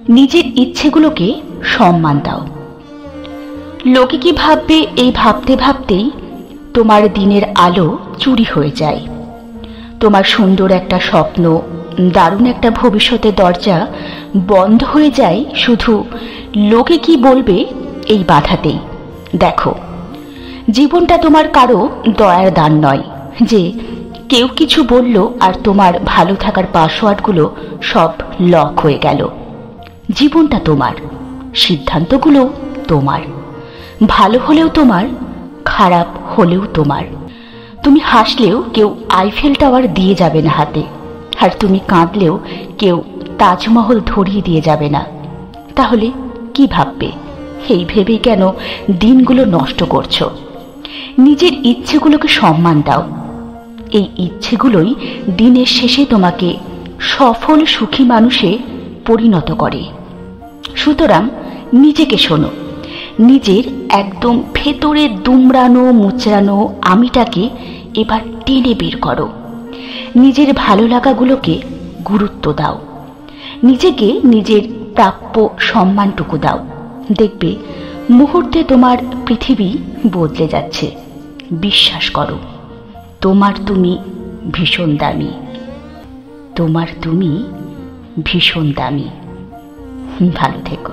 নিজের ইচ্ছেগুলোকে সম্মান দাও। লোকে কি ভাববে এই ভাবতে ভাবতেই তোমার দিনের আলো চুরি হয়ে যায়। তোমার সুন্দর একটা স্বপ্ন, দারুণ একটা ভবিষ্যতের দরজা বন্ধ হয়ে যায় শুধু লোকে কি বলবে এই বাধাতেই। দেখো, জীবনটা তোমার কারো দয়ার দান নয় যে কেউ কিছু বলল আর তোমার ভালো থাকার পাসওয়ার্ডগুলো সব লক হয়ে গেল। জীবনটা তোমার, সিদ্ধান্তগুলো তোমার, ভালো হলেও তোমার, খারাপ হলেও তোমার। তুমি হাসলেও কেউ আইফেল টাওয়ার দিয়ে যাবে না হাতে, আর তুমি কাঁদলেও কেউ তাজমহল ধরিয়ে দিয়ে যাবে না। তাহলে কি ভাববে? এই ভেবে কেন দিনগুলো নষ্ট করছো? নিজের ইচ্ছেগুলোকে সম্মান দাও। এই ইচ্ছেগুলোই দিনের শেষে তোমাকে সফল সুখী মানুষে পরিণত করে। সুতরাং নিজেকে শোনো, নিজের একদম ভেতরে দুমড়ানো মুচড়ানো আমিটাকে এবার টেনে বের করো। নিজের ভালো লাগাগুলোকে গুরুত্ব দাও। নিজেকে নিজের প্রাপ্য সম্মানটুকু দাও। দেখবে মুহূর্তে তোমার পৃথিবী বদলে যাচ্ছে। বিশ্বাস করো, তোমার তুমি ভীষণ দামি। তোমার তুমি ভীষণ দামি। ভালো থেকো।